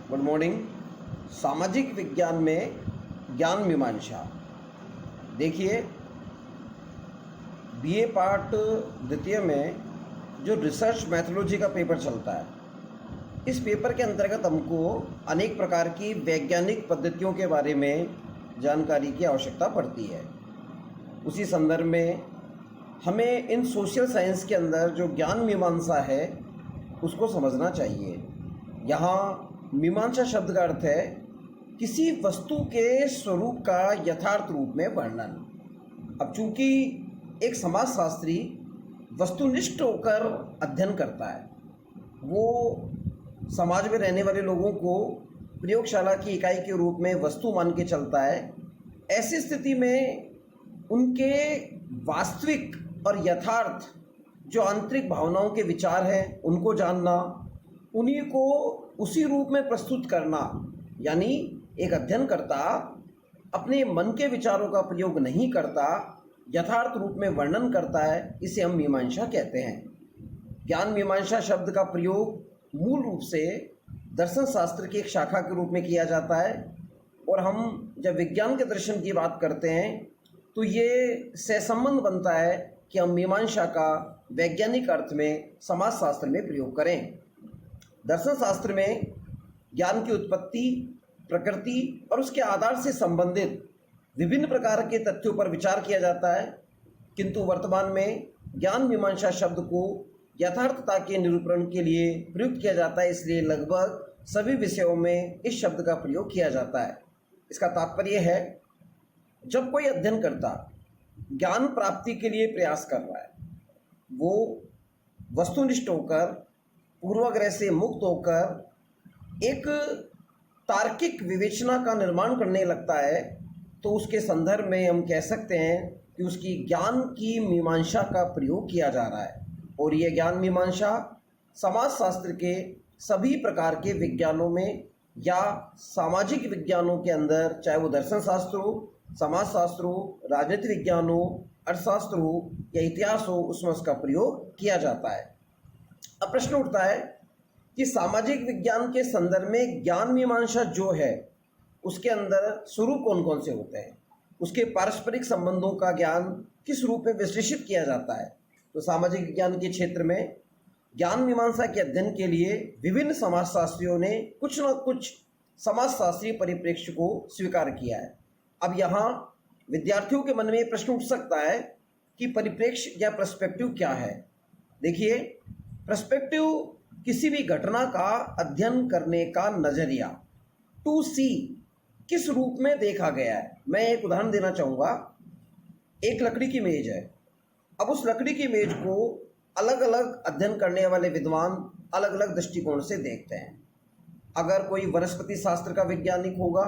Good morning. सामाजिक विज्ञान में ज्ञान मीमांसा। देखिए, बीए पार्ट द्वितीय में जो रिसर्च मैथोलॉजी का पेपर चलता है, इस पेपर के अंतर्गत हमको अनेक प्रकार की वैज्ञानिक पद्धतियों के बारे में जानकारी की आवश्यकता पड़ती है। उसी संदर्भ में हमें इन सोशल साइंस के अंदर जो ज्ञान मीमांसा है उसको समझना चाहिए। यहाँ मीमांसा शब्द का अर्थ है किसी वस्तु के स्वरूप का यथार्थ रूप में वर्णन। अब चूंकि एक समाजशास्त्री वस्तुनिष्ठ होकर अध्ययन करता है, वो समाज में रहने वाले लोगों को प्रयोगशाला की इकाई के रूप में वस्तु मान के चलता है। ऐसी स्थिति में उनके वास्तविक और यथार्थ जो आंतरिक भावनाओं के विचार हैं उनको जानना, उन्हीं को उसी रूप में प्रस्तुत करना, यानी एक अध्ययनकर्ता अपने मन के विचारों का प्रयोग नहीं करता, यथार्थ रूप में वर्णन करता है, इसे हम मीमांसा कहते हैं। ज्ञान मीमांसा शब्द का प्रयोग मूल रूप से दर्शन शास्त्र की एक शाखा के रूप में किया जाता है, और हम जब विज्ञान के दर्शन की बात करते हैं तो ये सहसंबंध बनता है कि हम मीमांसा का वैज्ञानिक अर्थ में समाजशास्त्र में प्रयोग करें। दर्शन शास्त्र में ज्ञान की उत्पत्ति, प्रकृति और उसके आधार से संबंधित विभिन्न प्रकार के तथ्यों पर विचार किया जाता है, किंतु वर्तमान में ज्ञान मीमांसा शब्द को यथार्थता के निरूपण के लिए प्रयुक्त किया जाता है, इसलिए लगभग सभी विषयों में इस शब्द का प्रयोग किया जाता है। इसका तात्पर्य है, जब कोई अध्ययनकर्ता ज्ञान प्राप्ति के लिए प्रयास कर रहा है, वो वस्तुनिष्ठ होकर, पूर्वाग्रह से मुक्त होकर एक तार्किक विवेचना का निर्माण करने लगता है, तो उसके संदर्भ में हम कह सकते हैं कि उसकी ज्ञान की मीमांसा का प्रयोग किया जा रहा है। और यह ज्ञान मीमांसा समाजशास्त्र के सभी प्रकार के विज्ञानों में या सामाजिक विज्ञानों के अंदर, चाहे वो दर्शन शास्त्र हो, समाजशास्त्र हो, राजनीति विज्ञान हो, अर्थशास्त्र हो या इतिहास हो, उसमें उसका प्रयोग किया जाता है। अब प्रश्न उठता है कि सामाजिक विज्ञान के संदर्भ में ज्ञान मीमांसा जो है उसके अंदर स्वरूप कौन कौन से होते हैं, उसके पारस्परिक संबंधों का ज्ञान किस रूप में विश्लेषित किया जाता है। तो सामाजिक विज्ञान के क्षेत्र में ज्ञान मीमांसा के अध्ययन के लिए विभिन्न समाजशास्त्रियों ने कुछ न कुछ समाजशास्त्रीय परिप्रेक्ष्य को स्वीकार किया है। अब यहाँ विद्यार्थियों के मन में ये प्रश्न उठ सकता है कि परिप्रेक्ष्य या पर्सपेक्टिव क्या है। देखिए, पर्सपेक्टिव किसी भी घटना का अध्ययन करने का नजरिया, टू सी, किस रूप में देखा गया है। मैं एक उदाहरण देना चाहूँगा। एक लकड़ी की मेज है। अब उस लकड़ी की मेज को अलग अलग अध्ययन करने वाले विद्वान अलग अलग दृष्टिकोण से देखते हैं। अगर कोई वनस्पति शास्त्र का वैज्ञानिक होगा,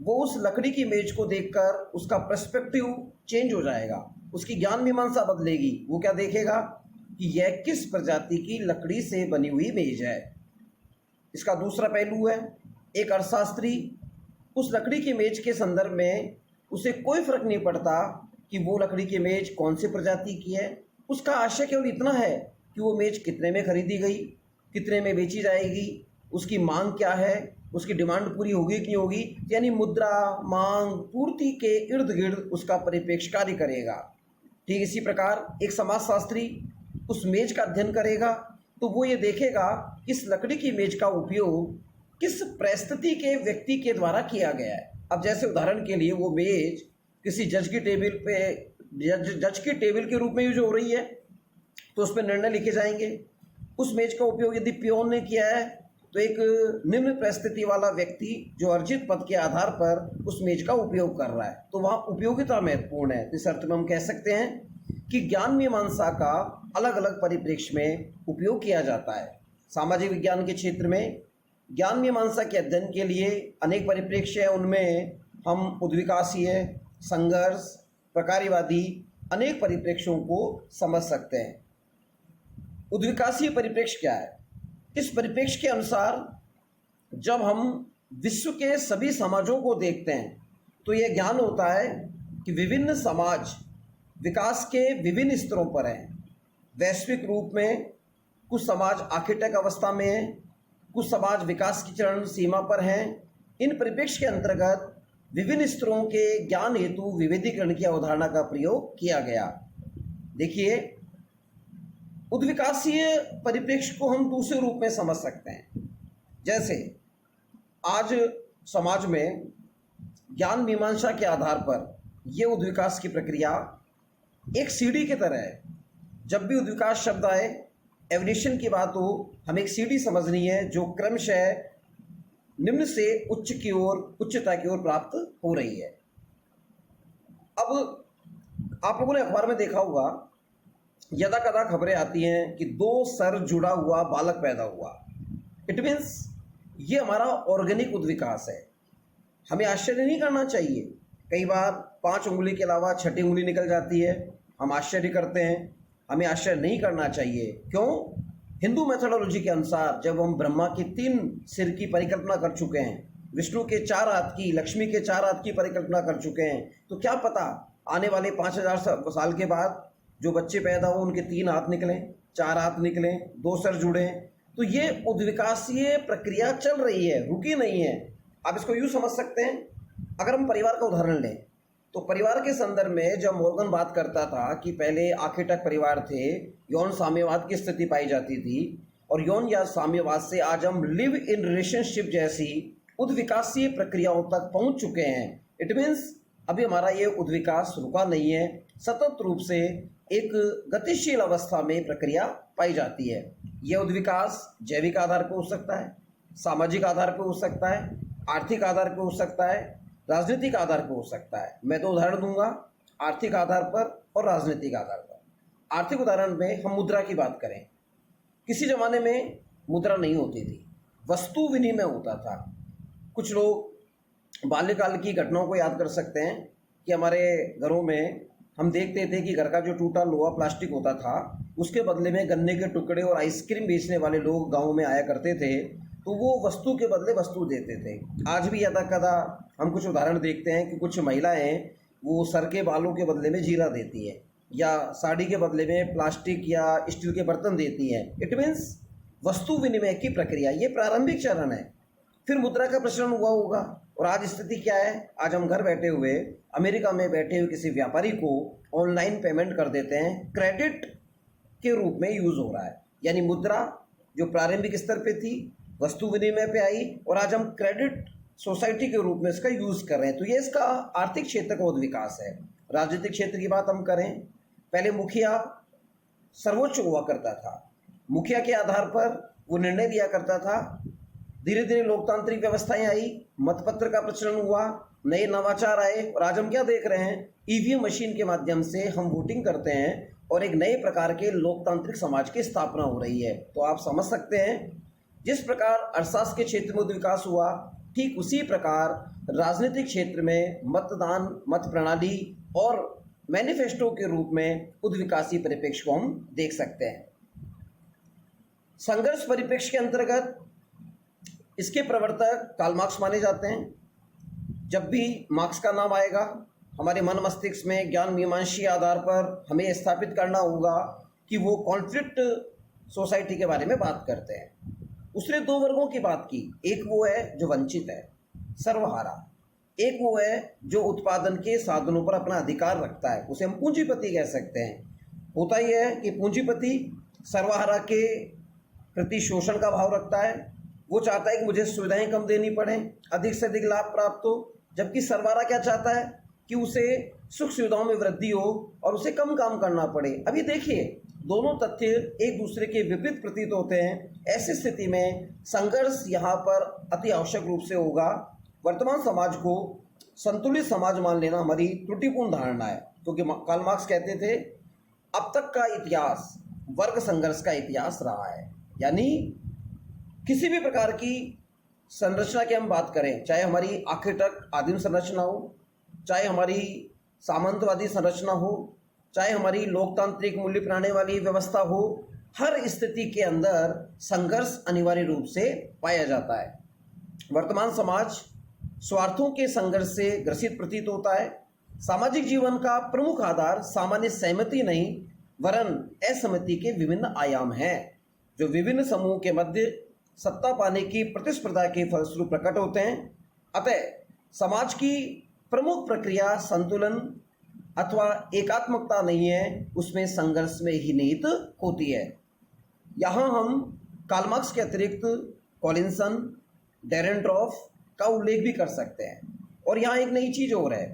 वो उस लकड़ी की मेज को देखकर उसका पर्सपेक्टिव चेंज हो जाएगा, उसकी ज्ञान मीमांसा बदलेगी। वो क्या देखेगा कि यह किस प्रजाति की लकड़ी से बनी हुई मेज है। इसका दूसरा पहलू है, एक अर्थशास्त्री उस लकड़ी की मेज के संदर्भ में उसे कोई फर्क नहीं पड़ता कि वो लकड़ी की मेज कौन सी प्रजाति की है। उसका आशय केवल इतना है कि वो मेज कितने में खरीदी गई, कितने में बेची जाएगी, उसकी मांग क्या है, उसकी डिमांड पूरी होगी कि नहीं होगी, यानी मुद्रा, मांग, पूर्ति के इर्द गिर्द उसका परिप्रेक्ष्य कार्य करेगा। ठीक इसी प्रकार एक समाजशास्त्री उस मेज का अध्ययन करेगा तो वो ये देखेगा इस लकड़ी की मेज का उपयोग किस परिस्थिति के व्यक्ति के द्वारा किया गया है। अब जैसे उदाहरण के लिए वो मेज किसी जज की टेबल पे जज की टेबल के रूप में यूज हो रही है, तो उस पर निर्णय लिखे जाएंगे। उस मेज का उपयोग यदि पियोन ने किया है तो एक निम्न परिस्थिति वाला व्यक्ति जो अर्जित पद के आधार पर उस मेज का उपयोग कर रहा है, तो वहाँ उपयोगिता महत्वपूर्ण है। इस अर्थ में हम कह सकते हैं कि ज्ञान मीमांसा का अलग अलग परिप्रेक्ष्य में उपयोग किया जाता है। सामाजिक विज्ञान के क्षेत्र में ज्ञान मीमांसा के अध्ययन के लिए अनेक परिप्रेक्ष्य है। उनमें हम उद्विकासीय, संघर्ष, प्रकार्यवादी अनेक परिप्रेक्ष्यों को समझ सकते हैं। उद्विकासीय परिप्रेक्ष्य क्या है? इस परिप्रेक्ष्य के अनुसार जब हम विश्व के सभी समाजों को देखते हैं तो यह ज्ञान होता है कि विभिन्न समाज विकास के विभिन्न स्तरों पर हैं। वैश्विक रूप में कुछ समाज आर्किटेक्ट अवस्था में है, कुछ समाज विकास की चरण सीमा पर हैं। इन परिप्रेक्ष्य के अंतर्गत विभिन्न स्तरों के ज्ञान हेतु विभेदीकरण की अवधारणा का प्रयोग किया गया। देखिए, उद्विकासीय परिप्रेक्ष्य को हम दूसरे रूप में समझ सकते हैं। जैसे आज समाज में ज्ञान मीमांसा के आधार पर यह उद्विकास की प्रक्रिया एक सीढ़ी की तरह है। जब भी उद्विकास शब्द आए, एवोल्यूशन की बात हो, हमें एक सीढ़ी समझनी है जो क्रमशः निम्न से उच्च की ओर, उच्चता की ओर प्राप्त हो रही है। अब आप लोगों ने अखबार में देखा होगा, यदा कदा खबरें आती हैं कि 2 सर जुड़ा हुआ बालक पैदा हुआ। इट मीन्स ये हमारा ऑर्गेनिक उद्विकास है। हमें आश्चर्य नहीं करना चाहिए। कई बार 5 उंगली के अलावा 6ठी उंगली निकल जाती है, हम आश्चर्य करते हैं। हमें आश्चर्य नहीं करना चाहिए। क्यों? हिंदू मेथोडोलॉजी के अनुसार जब हम ब्रह्मा की 3 सिर की परिकल्पना कर चुके हैं, विष्णु के 4 हाथ की, लक्ष्मी के 4 हाथ की परिकल्पना कर चुके हैं, तो क्या पता आने वाले 5000 साल के बाद जो बच्चे पैदा हो उनके 3 हाथ निकलें, 4 हाथ निकलें, 2 सर जुड़ें। तो ये उद्विकासीय प्रक्रिया चल रही है, रुकी नहीं है। आप इसको यूँ समझ सकते हैं। अगर हम परिवार का उदाहरण लें तो परिवार के संदर्भ में जब मॉर्गन बात करता था कि पहले आखेटक परिवार थे, यौन साम्यवाद की स्थिति पाई जाती थी, और यौन या साम्यवाद से आज हम लिव इन रिलेशनशिप जैसी उद्विकासीय प्रक्रियाओं तक पहुंच चुके हैं। इट मीन्स अभी हमारा ये उद्विकास रुका नहीं है, सतत रूप से एक गतिशील अवस्था में प्रक्रिया पाई जाती है। यह उद्विकास जैविक आधार पर हो सकता है, सामाजिक आधार पर हो सकता है, आर्थिक आधार पर हो सकता है, राजनीतिक आधार पर हो सकता है। मैं 2 उदाहरण दूंगा, आर्थिक आधार पर और राजनीतिक आधार पर। आर्थिक उदाहरण में हम मुद्रा की बात करें। किसी ज़माने में मुद्रा नहीं होती थी, वस्तु विनिमय होता था। कुछ लोग बाल्यकाल की घटनाओं को याद कर सकते हैं कि हमारे घरों में हम देखते थे कि घर का जो टूटा लोहा प्लास्टिक होता था, उसके बदले में गन्ने के टुकड़े और आइसक्रीम बेचने वाले लोग गाँव में आया करते थे, तो वो वस्तु के बदले वस्तु देते थे। आज भी यदा कदा हम कुछ उदाहरण देखते हैं कि कुछ महिलाएं वो सर के बालों के बदले में जीरा देती है, या साड़ी के बदले में प्लास्टिक या स्टील के बर्तन देती हैं। इट मीन्स वस्तु विनिमय की प्रक्रिया, ये प्रारंभिक चरण है। फिर मुद्रा का प्रचलन हुआ होगा, और आज स्थिति क्या है? आज हम घर बैठे हुए अमेरिका में बैठे हुए किसी व्यापारी को ऑनलाइन पेमेंट कर देते हैं, क्रेडिट के रूप में यूज़ हो रहा है। यानी मुद्रा जो प्रारंभिक स्तर पे थी, वस्तु विनिमय पे आई, और आज हम क्रेडिट सोसाइटी के रूप में इसका यूज़ कर रहे हैं। तो ये इसका आर्थिक क्षेत्र का उद्विकास है। राजनीतिक क्षेत्र की बात हम करें, पहले मुखिया सर्वोच्च हुआ करता था, मुखिया के आधार पर वो निर्णय लिया करता था। धीरे धीरे लोकतांत्रिक व्यवस्थाएं आई, मतपत्र का प्रचलन हुआ, नए नवाचार आए, और आज हम क्या देख रहे हैं? ईवीएम मशीन के माध्यम से हम वोटिंग करते हैं और एक नए प्रकार के लोकतांत्रिक समाज की स्थापना हो रही है। तो आप समझ सकते हैं, जिस प्रकार अर्थशास्त्र के क्षेत्र में उद्विकास हुआ, ठीक उसी प्रकार राजनीतिक क्षेत्र में मतदान, मत प्रणाली और मैनिफेस्टो के रूप में उद्विकासी परिप्रेक्ष्य को हम देख सकते हैं। संघर्ष परिप्रेक्ष्य के अंतर्गत इसके प्रवर्तक कार्ल मार्क्स माने जाते हैं। जब भी मार्क्स का नाम आएगा, हमारे मन मस्तिष्क में ज्ञान मीमांसीय आधार पर हमें स्थापित करना होगा कि वो कॉन्फ्लिक्ट सोसाइटी के बारे में बात करते हैं। उसने 2 वर्गों की बात की, एक वो है जो वंचित है, सर्वहारा, एक वो है जो उत्पादन के साधनों पर अपना अधिकार रखता है, उसे हम पूंजीपति कह सकते हैं। होता यह है कि पूंजीपति सर्वहारा के प्रति शोषण का भाव रखता है, वो चाहता है कि मुझे सुविधाएं कम देनी पड़े, अधिक से अधिक लाभ प्राप्त हो, जबकि सर्वहारा क्या चाहता है कि उसे सुख सुविधाओं में वृद्धि हो और उसे कम काम करना पड़े। अभी देखिए, दोनों तथ्य एक दूसरे के विपरीत प्रतीत होते हैं। ऐसी स्थिति में संघर्ष यहाँ पर अति आवश्यक रूप से होगा। वर्तमान समाज को संतुलित समाज मान लेना हमारी त्रुटिपूर्ण धारणा है, क्योंकि कार्ल मार्क्स कहते थे अब तक का इतिहास वर्ग संघर्ष का इतिहास रहा है। यानी किसी भी प्रकार की संरचना की हम बात करें, चाहे हमारी आखेटक आदिम संरचना हो, चाहे हमारी सामंतवादी संरचना हो, चाहे हमारी लोकतांत्रिक मूल्य प्रणाली वाली व्यवस्था हो, हर स्थिति के अंदर संघर्ष अनिवार्य रूप से पाया जाता है। वर्तमान समाज स्वार्थों के संघर्ष से ग्रसित प्रतीत होता है। सामाजिक जीवन का प्रमुख आधार सामान्य सहमति नहीं, वरन असहमति के विभिन्न आयाम हैं, जो विभिन्न समूहों के मध्य सत्ता पाने की प्रतिस्पर्धा के फलस्वरूप प्रकट होते हैं। अतः समाज की प्रमुख प्रक्रिया संतुलन अथवा एकात्मकता नहीं है, उसमें संघर्ष में ही निहित होती है। यहाँ हम कार्ल मार्क्स के अतिरिक्त कॉलिंसन, डेरेनड्रॉफ का उल्लेख भी कर सकते हैं। और यहाँ एक नई चीज़ और है,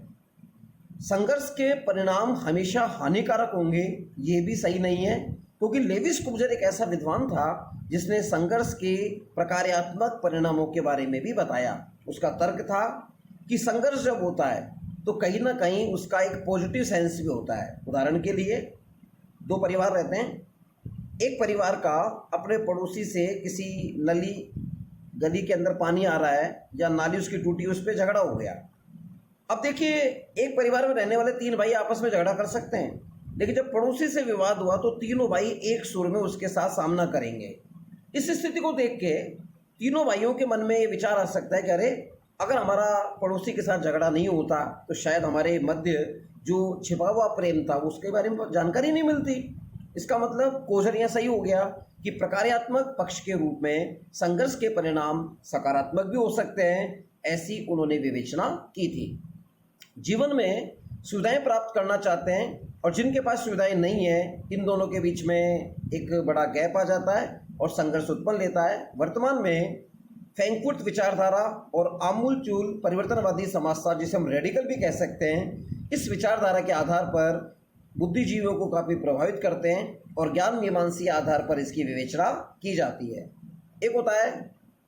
संघर्ष के परिणाम हमेशा हानिकारक होंगे, ये भी सही नहीं है, क्योंकि लेविस कुब्जर एक ऐसा विद्वान था जिसने संघर्ष के प्रकार्यात्मक परिणामों के बारे में भी बताया। उसका तर्क था कि संघर्ष जब होता है तो कहीं ना कहीं उसका एक पॉजिटिव सेंस भी होता है। उदाहरण के लिए, दो परिवार रहते हैं। एक परिवार का अपने पड़ोसी से किसी गली के अंदर पानी आ रहा है या नाली उसकी टूटी, उस पर झगड़ा हो गया। अब देखिए, एक परिवार में रहने वाले 3 भाई आपस में झगड़ा कर सकते हैं, लेकिन जब पड़ोसी से विवाद हुआ तो तीनों भाई एक सुर में उसके साथ सामना करेंगे। इस स्थिति को देख के तीनों भाइयों के मन में ये विचार आ सकता है कि अरे, अगर हमारा पड़ोसी के साथ झगड़ा नहीं होता तो शायद हमारे मध्य जो छिपा हुआ प्रेम था उसके बारे में जानकारी नहीं मिलती। इसका मतलब कोजर यह सही हो गया कि प्रकार्यात्मक पक्ष के रूप में संघर्ष के परिणाम सकारात्मक भी हो सकते हैं, ऐसी उन्होंने विवेचना की थी। जीवन में सुविधाएं प्राप्त करना चाहते हैं और जिनके पास सुविधाएं नहीं है, इन दोनों के बीच में एक बड़ा गैप आ जाता है और संघर्ष उत्पन्न लेता है। वर्तमान में फ्रैंकफर्ट विचारधारा और आमूलचूल परिवर्तनवादी समाजशास्त्र, जिसे हम रेडिकल भी कह सकते हैं, इस विचारधारा के आधार पर बुद्धिजीवियों को काफ़ी प्रभावित करते हैं और ज्ञान मीमांसी आधार पर इसकी विवेचना की जाती है। एक होता है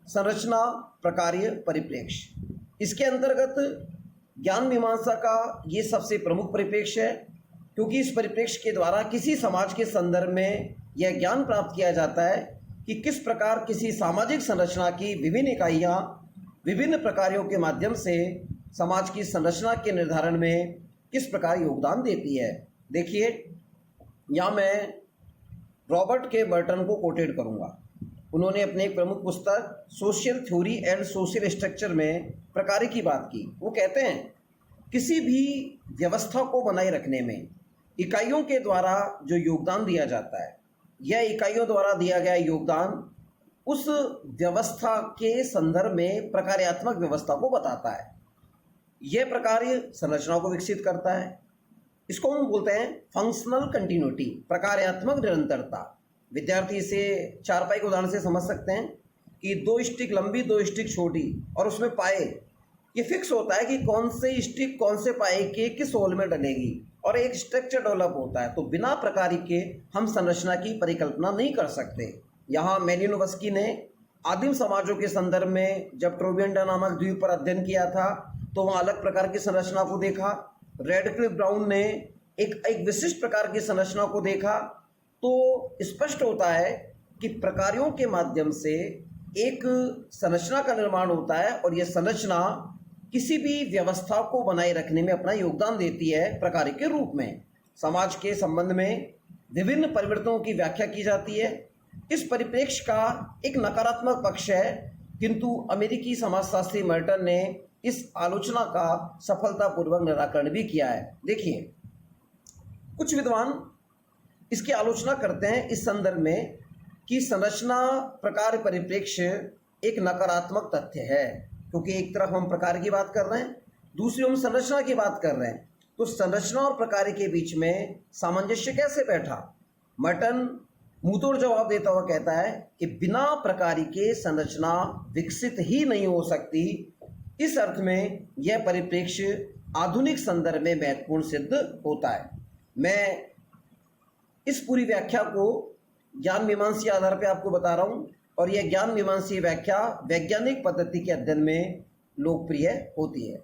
संरचना प्रकार्य परिप्रेक्ष्य। इसके अंतर्गत ज्ञान मीमांसा का ये सबसे प्रमुख परिप्रेक्ष्य है, क्योंकि इस परिप्रेक्ष्य के द्वारा किसी समाज के संदर्भ में यह ज्ञान प्राप्त किया जाता है कि किस प्रकार किसी सामाजिक संरचना की विभिन्न इकाइयाँ विभिन्न प्रकारों के माध्यम से समाज की संरचना के निर्धारण में किस प्रकार योगदान देती है। देखिए, यहाँ मैं रॉबर्ट के बर्टन को कोटेड करूँगा। उन्होंने अपने एक प्रमुख पुस्तक social theory and social structure में प्रकार्य की बात की। वो कहते हैं, किसी भी व्यवस्था को बनाए रखने में इकाइयों के द्वारा जो योगदान दिया जाता है, यह इकाइयों द्वारा दिया गया योगदान उस व्यवस्था के संदर्भ में प्रकार्यात्मक व्यवस्था को बताता है। यह प्रकार्य संरचना को विकसित करता है। इसको हम बोलते हैं फंक्शनल कंटिन्यूटी, प्रकार्यात्मक निरंतरता। विद्यार्थी इसे चारपाई के उदाहरण से समझ सकते हैं कि 2 स्टिक लंबी 2 स्टिक छोटी और उसमें पाए, ये फिक्स होता है कि कौन से स्टिक कौन से पाए के किस होल में डलेगी और एक स्ट्रक्चर डेवलप होता है। तो बिना प्रकार्य के हम संरचना की परिकल्पना नहीं कर सकते। यहाँ मेलिनोवस्की ने आदिम समाजों के संदर्भ में जब ट्रोबियंडा नामक द्वीप पर अध्ययन किया था तो वहाँ अलग प्रकार की संरचना को देखा। रेडक्लिफ ब्राउन ने एक विशिष्ट प्रकार की संरचना को देखा। तो स्पष्ट होता है कि प्रकारों के माध्यम से एक संरचना का निर्माण होता है और यह संरचना किसी भी व्यवस्था को बनाए रखने में अपना योगदान देती है प्रकार्य के रूप में। समाज के संबंध में विभिन्न परिवर्तनों की व्याख्या की जाती है। इस परिप्रेक्ष्य का एक नकारात्मक पक्ष है, किंतु अमेरिकी समाजशास्त्री मर्टन ने इस आलोचना का सफलतापूर्वक निराकरण भी किया है। देखिए, कुछ विद्वान इसकी आलोचना करते हैं इस संदर्भ में कि संरचना प्रकार परिप्रेक्ष्य एक नकारात्मक तथ्य है, क्योंकि एक तरफ हम प्रकार की बात कर रहे हैं, दूसरी हम संरचना की बात कर रहे हैं। तो संरचना और प्रकार के बीच में सामंजस्य कैसे बैठा? मर्टन मुंहतोड़ जवाब देता हुआ कहता है कि बिना प्रकार के संरचना विकसित ही नहीं हो सकती। इस अर्थ में यह परिप्रेक्ष्य आधुनिक संदर्भ में महत्वपूर्ण सिद्ध होता है। मैं इस पूरी व्याख्या को ज्ञान मीमांसी आधार पर आपको बता रहा हूँ और यह ज्ञान मीमांसी व्याख्या वैज्ञानिक पद्धति के अध्ययन में लोकप्रिय होती है।